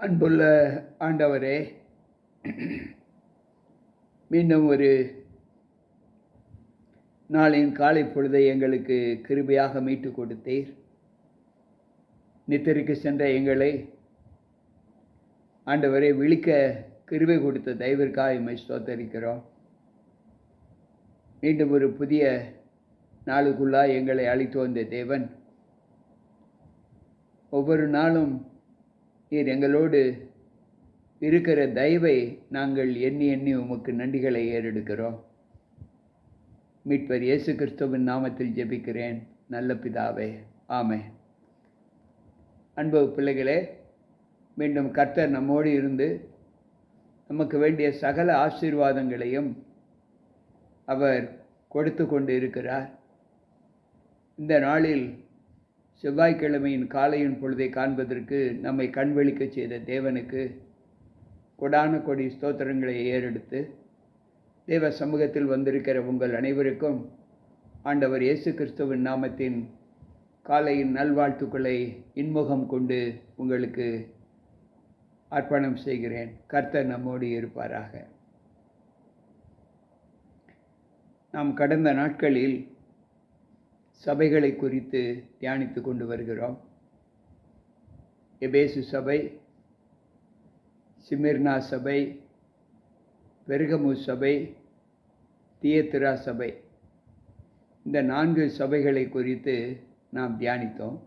அன்புள்ள ஆண்டவரே, மீண்டும் ஒரு நாளின் காலை பொழுதை எங்களுக்கு கிருபையாக மீட்டுக் கொடுத்தீர். நித்திரைக்கு சென்ற எங்களை ஆண்டவரே விழிக்க கிருபை கொடுத்த தயவிற்காக உம்மை ஸ்தோத்தரிக்கிறோம். மீண்டும் ஒரு புதிய நாளுக்குள்ளாய் எங்களை அழைத்து வந்த தேவன், ஒவ்வொரு நாளும் நீர் எங்களோடு இருக்கிற தயவை நாங்கள் எண்ணி எண்ணி உமக்கு நன்றிகளை ஏறெடுக்கிறோம். மீட்பர் இயேசு கிறிஸ்துவின் நாமத்தில் ஜெபிக்கிறேன் நல்ல பிதாவே, ஆமென். அன்பு பிள்ளைகளே, மீண்டும் கர்த்தர் நம்மோடு இருந்து நமக்கு வேண்டிய சகல ஆசீர்வாதங்களையும் அவர் கொடுத்து கொண்டு இருக்கிறார். இந்த நாளில் செவ்வாய்க்கிழமையின் காலையின் பொழுதை காண்பதற்கு நம்மை கண்விழிக்க செய்த தேவனுக்கு கொடான கொடி ஸ்தோத்திரங்களை ஏறெடுத்து, தேவ சமூகத்தில் வந்திருக்கிற உங்கள் அனைவருக்கும் ஆண்டவர் இயேசு கிறிஸ்துவின் நாமத்தின் காலையின் நல்வாழ்த்துக்களை இன்முகம் கொண்டு உங்களுக்கு அர்ப்பணம் செய்கிறேன். கர்த்தர் நம்மோடு இருப்பாராக. நாம் கடந்த நாட்களில் சபைகளை குறித்து தியானித்து கொண்டு வருகிறோம். எபேசு சபை, சிமிர்னா சபை, பெர்கமு சபை, தியத்திரா சபை, இந்த 4 சபைகளை குறித்து நாம் தியானித்தோம்.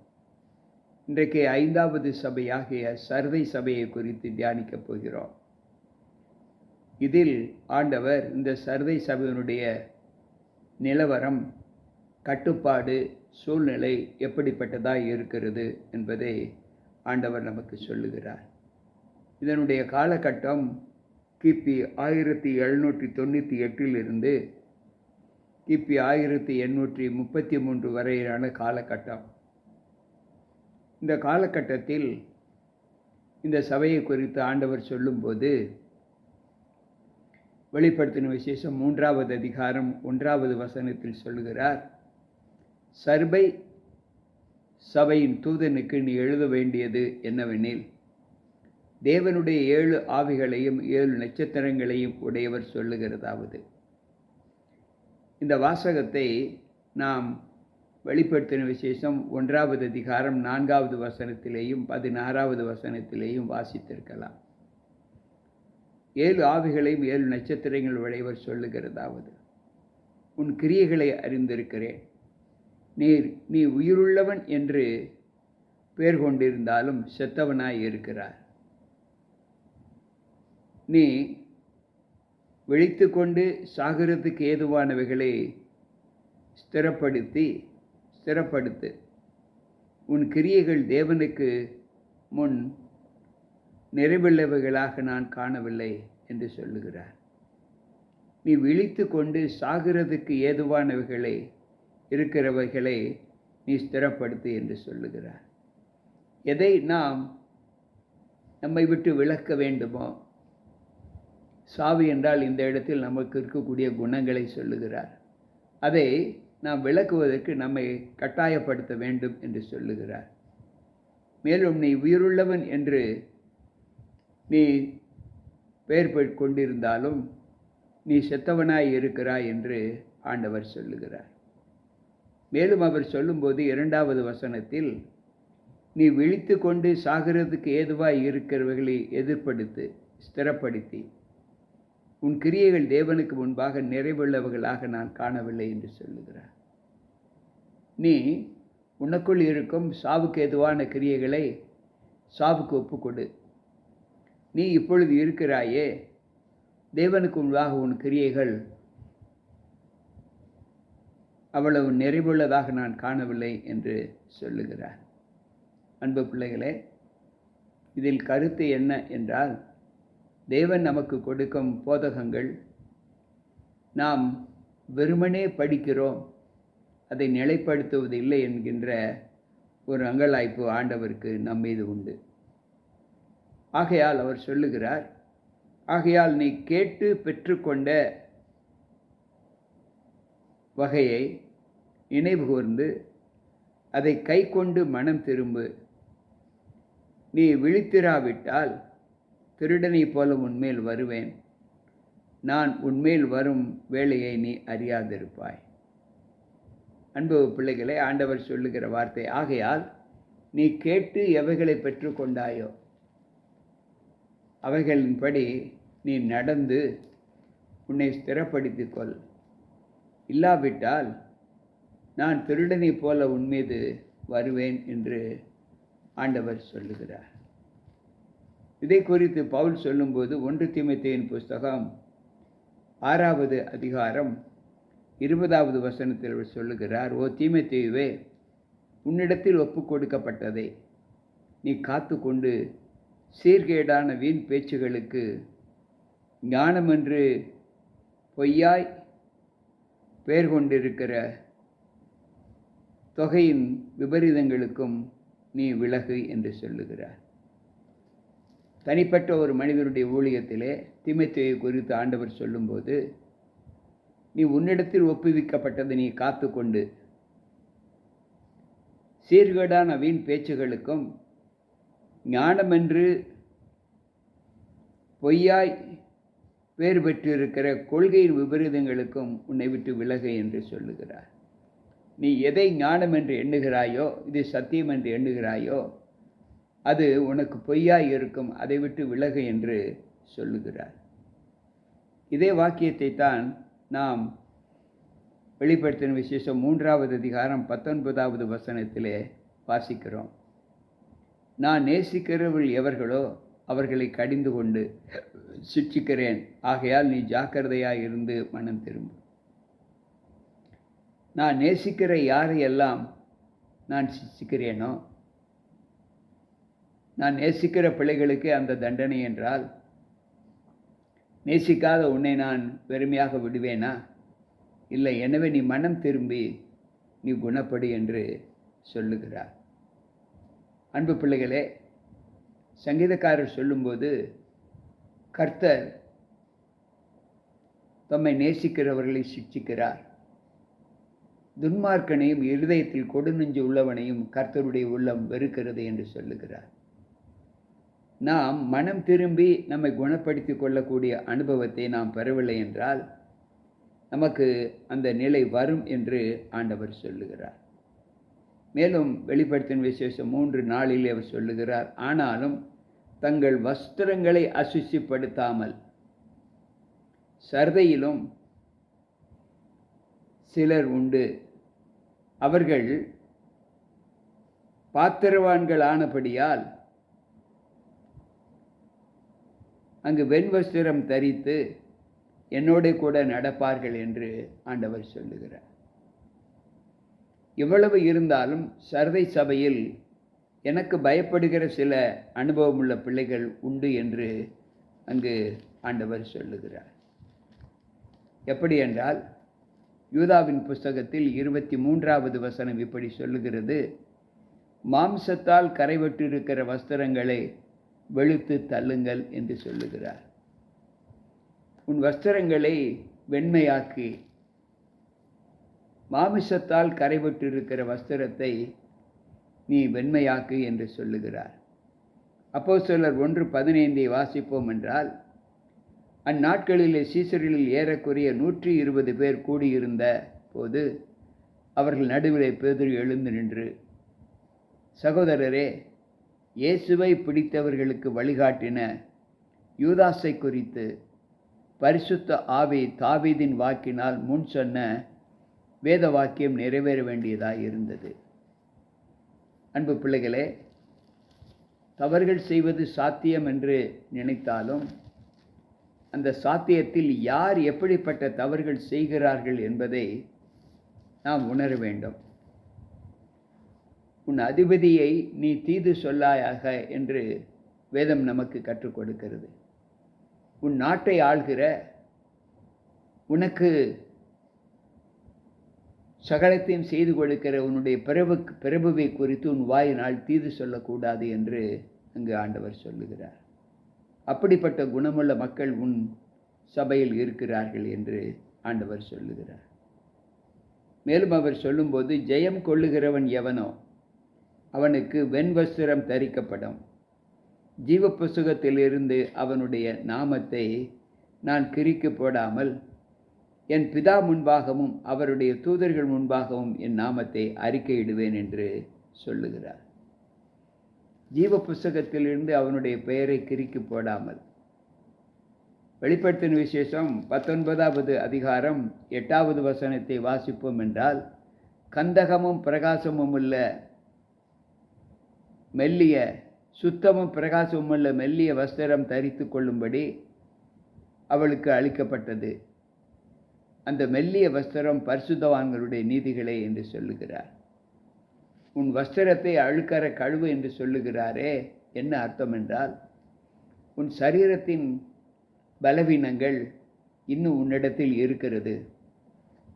இன்றைக்கு 5வது சபையாகிய சர்தை சபையை குறித்து தியானிக்கப் போகிறோம். இதில் ஆண்டவர் இந்த சர்தை சபையினுடைய நிலவரம், கட்டுப்பாடு, சூழ்நிலை எப்படிப்பட்டதாக இருக்கிறது என்பதை ஆண்டவர் நமக்கு சொல்லுகிறார். இதனுடைய காலகட்டம் கிபி 1798 இருந்து கிபி 1833 வரையிலான காலகட்டம். இந்த காலகட்டத்தில் இந்த சபையை குறித்து ஆண்டவர் சொல்லும்போது, வெளிப்படுத்தின விசேஷம் 3வது அதிகாரம் 1வது வசனத்தில் சொல்லுகிறார், சர்பை சபையின் தூதனுக்கு நீ எழுத வேண்டியது என்னவெனில், தேவனுடைய 7 ஆவிகளையும் 7 நட்சத்திரங்களையும் உடையவர் சொல்லுகிறதாவது. இந்த வாசகத்தை நாம் வெளிப்படுத்தின விசேஷம் 1வது அதிகாரம் 4வது வசனத்திலேயும் 16வது வசனத்திலேயும் வாசித்திருக்கலாம். 7 ஆவிகளையும் 7 நட்சத்திரங்கள் உடையவர் சொல்லுகிறதாவது, உன் கிரியைகளை அறிந்திருக்கிறேன். நீ உயிருள்ளவன் என்று பெயர் கொண்டிருந்தாலும் செத்தவனாய் இருக்கிறார். நீ விழித்து கொண்டு சாகிறதுக்கு ஏதுவானவைகளை ஸ்திரப்படுத்து. உன் கிரியைகள் தேவனுக்கு முன் நிறைவுள்ளவைகளாக நான் காணவில்லை என்று சொல்லுகிறார். நீ விழித்து கொண்டு சாகிறதுக்கு ஏதுவானவைகளை இருக்கிறவைகளை நீ ஸ்திரப்படுத்து என்று சொல்லுகிறார். எதை நாம் நம்மை விட்டு விலக்க வேண்டுமோ, சாவு என்றால் இந்த இடத்தில் நமக்கு இருக்கக்கூடிய குணங்களை சொல்லுகிறார், அதை நாம் விளக்குவதற்கு நம்மை கட்டாயப்படுத்த வேண்டும் என்று சொல்லுகிறார். மேலும் நீ உயிருள்ளவன் என்று நீ பெயர் கொண்டிருந்தாலும் நீ செத்தவனாய் இருக்கிறாய் என்று ஆண்டவர் சொல்லுகிறார். மேலும் அவர் சொல்லும்போது 2வது வசனத்தில், நீ விழித்து கொண்டு சாகிறதுக்கு ஏதுவாய் இருக்கிறவர்களை ஸ்திரப்படுத்தி உன் கிரியைகள் தேவனுக்கு முன்பாக நிறைவுள்ளவர்களாக நான் காணவில்லை என்று சொல்லுகிறார். நீ உனக்குள் இருக்கும் சாவுக்கு ஏதுவான கிரியைகளை சாவுக்கு ஒப்புக்கொடு. நீ இப்பொழுது இருக்கிறாயே, தேவனுக்கு முன்பாக உன் கிரியைகள் அவ்வளவு நிறைவுள்ளதாக நான் காணவில்லை என்று சொல்லுகிறார். அன்பு பிள்ளைகளே, இதில் கருத்து என்ன என்றால், தேவன் நமக்கு கொடுக்கும் போதகங்கள் நாம் வெறுமனே படிக்கிறோம், அதை நிலைப்படுத்துவதில்லை என்கின்ற ஒரு அங்கலாய்ப்பு ஆண்டவருக்கு நம்மீது உண்டு. ஆகையால் அவர் சொல்லுகிறார், ஆகையால் நீ கேட்டு பெற்றுக்கொண்ட வகையை நினைவு கூர்ந்து அதை கை கொண்டு மனம் திரும்பு. நீ விழித்திராவிட்டால் திருடனைப் போல உன்மேல் வருவேன். நான் உன்மேல் வரும் வேளையை நீ அறியாதிருப்பாய். அன்பு பிள்ளைகளே, ஆண்டவர் சொல்லுகிற வார்த்தை. ஆகையால் நீ கேட்டு எவைகளை பெற்றுக்கொண்டாயோ அவைகளின்படி நீ நடந்து உன்னை ஸ்திரப்படுத்திக் கொள். இல்லாவிட்டால் நான் திருடனைப் போல உன்மீது வருவேன் என்று ஆண்டவர் சொல்லுகிறார். இதை குறித்து பவுல் சொல்லும்போது 1 தீமோத்தேயுவின் புஸ்தகம் 6வது அதிகாரம் 20வது வசனத்தில் அவர் சொல்லுகிறார், ஓ தீமோத்தேயுவே, உன்னிடத்தில் ஒப்புக் கொடுக்கப்பட்டதை நீ காத்து கொண்டு சீர்கேடான வீண் பேச்சுகளுக்கு ஞானமென்று பொய்யாய் பெயர் கொண்டிருக்கிற தொகையின் விபரீதங்களுக்கும் நீ விலகு என்று சொல்லுகிறார். தனிப்பட்ட ஒரு மனிதனுடைய ஊழியத்திலே தீமோத்தேயு குறித்து ஆண்டவர் சொல்லும்போது, நீ உன்னிடத்தில் ஒப்புவிக்கப்பட்டதை நீ காத்து கொண்டு சீர்கேடான வீண் பேச்சுகளுக்கும் ஞானமென்று பொய்யாய் பேர் பெற்றிருக்கிற கொள்கையின் விபரீதங்களுக்கும் உன்னை விட்டு விலகு என்று சொல்லுகிறார். நீ எதை ஞானம் என்று எண்ணுகிறாயோ, இது சத்தியம் என்று எண்ணுகிறாயோ, அது உனக்கு பொய்யாய் இருக்கும், அதை விட்டு விலகு என்று சொல்லுகிறார். இதே வாக்கியத்தை தான் நாம் வெளிப்படுத்தின விசேஷம் 3வது அதிகாரம் 19வது வசனத்திலே வாசிக்கிறோம். நான் நேசிக்கிறவர்கள் எவர்களோ அவர்களை கடிந்து கொண்டு சிட்சிக்கிறேன். ஆகையால் நீ ஜாக்கிரதையாய் இருந்து மனம் திரும்பு. நான் நேசிக்கிற யாரையெல்லாம் நான் சிட்சிக்கிறேனோ, நான் நேசிக்கிற பிள்ளைகளுக்கு அந்த தண்டனை என்றால், நேசிக்காத உன்னை நான் வெறுமையாக விடுவேனா? இல்லை. எனவே நீ மனம் திரும்பி நீ குணப்படு என்று சொல்லுகிறார். அன்பு பிள்ளைகளே, சங்கீதக்காரர் சொல்லும்போது, கர்த்தர் தம்மை நேசிக்கிறவர்களை சிட்சிக்கிறார், துன்மார்க்கனையும் இருதயத்தில் கொடுநெஞ்சு உள்ளவனையும் கர்த்தருடைய உள்ளம் வெறுக்கிறது என்று சொல்லுகிறார். நாம் மனம் திரும்பி நம்மை குணப்படுத்தி கொள்ளக்கூடிய அனுபவத்தை நாம் பெறவில்லை என்றால் நமக்கு அந்த நிலை வரும் என்று ஆண்டவர் சொல்லுகிறார். மேலும் வெளிப்படுத்தின விசேஷம் 3:4 அவர் சொல்லுகிறார், ஆனாலும் தங்கள் வஸ்திரங்களை அசுசிப்படுத்தாமல் சர்தையிலும் சிலர் உண்டு. அவர்கள் பாத்திரவான்கள் ஆனபடியால் அங்கு வெண்வஸ்திரம் தரித்து என்னோட கூட நடப்பார்கள் என்று ஆண்டவர் சொல்லுகிறார். இவ்வளவு இருந்தாலும் சர்தை சபையில் எனக்கு பயப்படுகிற சில அனுபவமுள்ள பிள்ளைகள் உண்டு என்று அங்கு ஆண்டவர் சொல்லுகிறார். எப்படி என்றால், யூதாவின் புஸ்தகத்தில் 23வது வசனம் இப்படி சொல்லுகிறது, மாம்சத்தால் கரைபட்டிருக்கிற வஸ்திரங்களை வெளுத்து தள்ளுங்கள் என்று சொல்லுகிறார். உன் வஸ்திரங்களை வெண்மையாக்கி மாமிசத்தால் கரைபட்டிருக்கிற வஸ்திரத்தை நீ வெண்மையாக்கு என்று சொல்லுகிறார். அப்போஸ்தலர் 1:15 வாசிப்போம் என்றால், அந்நாட்களிலே சீசரில் ஏறக்குறைய 120 பேர் கூடியிருந்த போது அவர்கள் நடுவிலே பேதுரு எழுந்து நின்று, சகோதரரே, இயேசுவை பிடித்தவர்களுக்கு வழிகாட்டின யூதாசை குறித்து பரிசுத்த ஆவி தாவீதின் வாக்கினால் முன் சொன்ன வேத வாக்கியம் நிறைவேற வேண்டியதாக இருந்தது. அன்பு பிள்ளைகளே, தவறுகள் செய்வது சாத்தியம் என்று நினைத்தாலும் அந்த சாத்தியத்தில் யார் எப்படிப்பட்ட தவறுகள் செய்கிறார்கள் என்பதை நாம் உணர வேண்டும். உன் அதிபதியை நீ தீது சொல்லாயாக என்று வேதம் நமக்கு கற்றுக் கொடுக்கிறது. உன் நாட்டை ஆள்கிற, உனக்கு சகலத்தையும் செய்து கொடுக்கிற உன்னுடைய பிரபுவை குறித்து உன் வாயினால் தீது சொல்லக்கூடாது என்று அங்கு ஆண்டவர் சொல்லுகிறார். அப்படிப்பட்ட குணமுள்ள மக்கள் உன் சபையில் இருக்கிறார்கள் என்று ஆண்டவர் சொல்லுகிறார். மேலும் அவர் சொல்லும்போது, ஜெயம் கொள்ளுகிறவன் எவனோ அவனுக்கு வெண்வஸ்திரம் தரிக்கப்படும், ஜீவ புஸ்தகத்திலிருந்து அவனுடைய நாமத்தை நான் கிறுக்கி போடாமல் என் பிதா முன்பாகவும் அவருடைய தூதர்கள் முன்பாகவும் என் நாமத்தை அறிக்கையிடுவேன் என்று சொல்லுகிறார். ஜீவ புஸ்தகத்திலிருந்து அவனுடைய பெயரை கிறுக்கி போடாமல். வெளிப்படுத்தின விசேஷம் 19வது அதிகாரம் 8வது வசனத்தை வாசிப்போம் என்றால், கந்தகமும் பிரகாசமும் உள்ள மெல்லிய சுத்தமும் பிரகாசமும் உள்ள மெல்லிய வஸ்திரம் தரித்து கொள்ளும்படி அவளுக்கு அளிக்கப்பட்டது. அந்த மெல்லிய வஸ்திரம் பரிசுத்தவான்களுடைய நீதிகளே என்று சொல்லுகிறார். உன் வஸ்திரத்தை அழுக்கற கழுவு என்று சொல்லுகிறாரே, என்ன அர்த்தம் என்றால், உன் சரீரத்தின் பலவீனங்கள் இன்னும் உன்னிடத்தில் இருக்கிறது.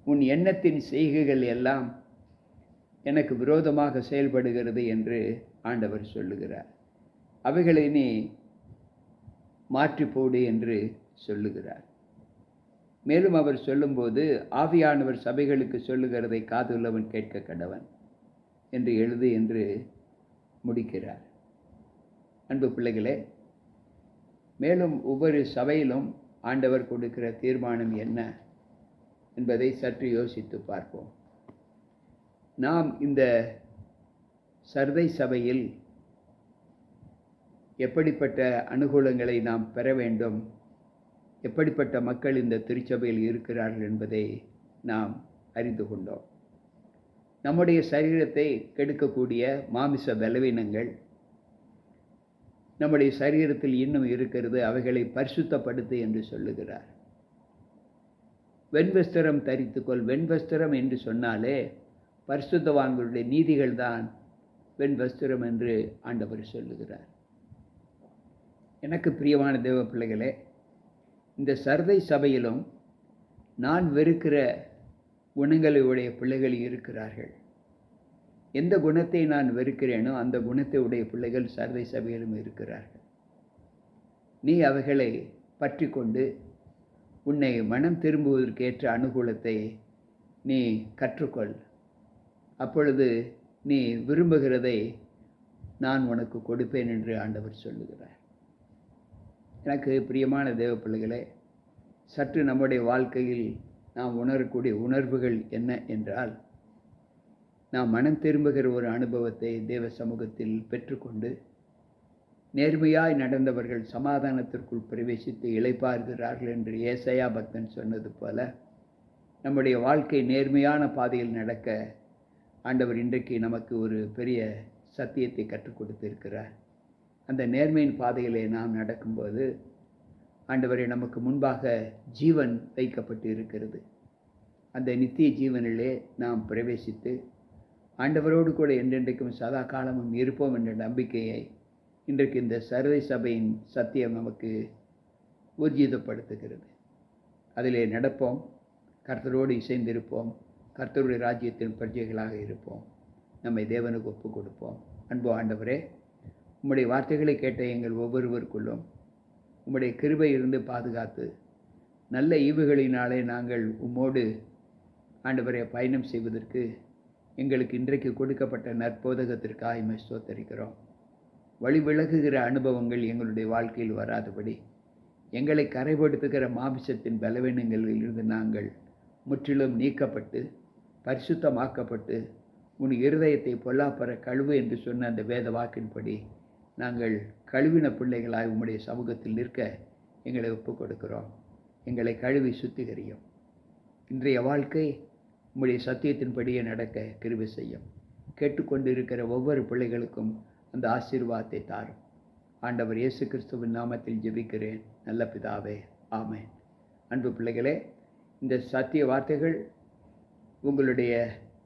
உன் எண்ணத்தின் செய்கைகள் எல்லாம் எனக்கு விரோதமாக செயல்படுகிறது என்று ஆண்டவர் சொல்லுகிறார். அவைகளை நீ மாற்றி போடு என்று சொல்லுகிறார். மேலும் அவர் சொல்லும்போது, ஆவியானவர் சபைகளுக்கு சொல்லுகிறதை காதுள்ளவன் கேட்க கடவன் என்று எழுது என்று முடிக்கிறார். அன்பு பிள்ளைகளே, மேலும் ஒவ்வொரு சபையிலும் ஆண்டவர் கொடுக்கிற தீர்மானம் என்ன என்பதை சற்று யோசித்து பார்ப்போம். நாம் இந்த சர்தை சபையில் எப்படிப்பட்ட அனுகூலங்களை நாம் பெற வேண்டும், எப்படிப்பட்ட மக்கள் இந்த திருச்சபையில் இருக்கிறார்கள் என்பதை நாம் அறிந்து கொண்டோம். நம்முடைய சரீரத்தை கெடுக்கக்கூடிய மாமிச பலவீனங்கள் நம்முடைய சரீரத்தில் இன்னும் இருக்கிறது. அவைகளை பரிசுத்தப்படுத்து என்று சொல்லுகிறார். வெண்வஸ்திரம் தரித்துக்கொள். வெண்வஸ்திரம் என்று சொன்னாலே பரிசுத்தவான்களுடைய நீதிகள் தான் வெண்வஸ்திரம் என்று ஆண்டவர் சொல்லுகிறார். எனக்கு பிரியமான தேவ பிள்ளைகளே, இந்த சர்தை சபையிலும் நான் வெறுக்கிற குணங்களுடைய பிள்ளைகள் இருக்கிறார்கள். எந்த குணத்தை நான் வெறுக்கிறேனோ அந்த குணத்தை உடைய பிள்ளைகள் சர்தை சபையிலும் இருக்கிறார்கள். நீ அவைகளை பற்றி கொண்டு உன்னை மனம் திரும்புவதற்கேற்ற அனுகூலத்தை நீ கற்றுக்கொள். அப்பொழுது நீ விரும்புகிறதை நான் உனக்கு கொடுப்பேன் என்று ஆண்டவர் சொல்லுகிறார். எனக்கு பிரியமான தேவ பிள்ளைகளே, சற்று நம்முடைய வாழ்க்கையில் நாம் உணரக்கூடிய உணர்வுகள் என்ன என்றால், நாம் மனம் திரும்புகிற ஒரு அனுபவத்தை தேவ சமூகத்தில் பெற்றுக்கொண்டு நேர்மையாய் நடந்தவர்கள் சமாதானத்திற்குள் பிரவேசித்து இளைப்பாறுகிறார்கள் என்று ஏசாயா பக்தன் சொன்னது போல, நம்முடைய வாழ்க்கை நேர்மையான பாதையில் நடக்க ஆண்டவர் இன்றைக்கு நமக்கு ஒரு பெரிய சத்தியத்தை கற்றுக் கொடுத்திருக்கிறார். அந்த நேர்மையின் பாதையிலே நாம் நடக்கும்போது ஆண்டவரை நமக்கு முன்பாக ஜீவன் வைக்கப்பட்டு இருக்கிறது. அந்த நித்திய ஜீவனிலே நாம் பிரவேசித்து ஆண்டவரோடு கூட என்றென்றைக்கும் சதா காலமும் இருப்போம் என்ற நம்பிக்கையை இன்றைக்கு இந்த சர்தை சபையின் சத்தியம் நமக்கு ஊர்ஜிதப்படுத்துகிறது. அதிலே நடப்போம், கர்த்தரோடு இசைந்திருப்போம், கர்த்தருடைய ராஜ்யத்தின் பிரஜைகளாக இருப்போம், நம்மை தேவனுக்கு ஒப்பு கொடுப்போம். அன்பு ஆண்டவரே, உம்முடைய வார்த்தைகளை கேட்ட எங்கள் ஒவ்வொருவருக்குள்ளும் உம்முடைய கிருபை இருந்து பாதுகாத்து நல்ல ஈவுகளினாலே நாங்கள் உம்மோடு ஆண்டவரை பயணம் செய்வதற்கு எங்களுக்கு இன்றைக்கு கொடுக்கப்பட்ட நற்போதகத்திற்காக இம்மை ஸ்தோத்தரிக்கிறோம். வழி விலகுகிற அனுபவங்கள் எங்களுடைய வாழ்க்கையில் வராதபடி எங்களை கரைப்படுத்துகிற மாமிசத்தின் பலவீனங்களில் இருந்து நாங்கள் முற்றிலும் நீக்கப்பட்டு பரிசுத்தமாக்கப்பட்டு உன் இருதயத்தை பொல்லாப்பற கழுவு என்று சொன்ன அந்த வேத வாக்கின்படி நாங்கள் கழுவின பிள்ளைகளாய் உம்முடைய சமூகத்தில் நிற்க எங்களை ஒப்புக் கொடுக்கிறோம். எங்களை கழுவி சுத்திகரியும். இன்றைய வாழ்க்கை உம்முடைய சத்தியத்தின்படியே நடக்க கிருபை செய்யும். கேட்டுக்கொண்டு இருக்கிற ஒவ்வொரு பிள்ளைகளுக்கும் அந்த ஆசீர்வாதத்தை தாரும். ஆண்டவர் இயேசு கிறிஸ்துவின் நாமத்தில் ஜெபிக்கிறேன் நல்ல பிதாவே, ஆமென். அன்பு பிள்ளைகளே, இந்த சத்திய வார்த்தைகள்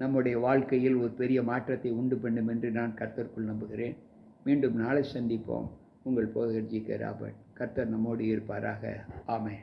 நம்முடைய வாழ்க்கையில் ஒரு பெரிய மாற்றத்தை உண்டு பண்ணும் என்று நான் கர்த்தருக்குள் நம்புகிறேன். மீண்டும் நாளை சந்திப்போம். உங்கள் போதகர் ஜி.கே. ராபர்ட். கர்த்தர் நம்மோடு இருப்பாராக. ஆமென்.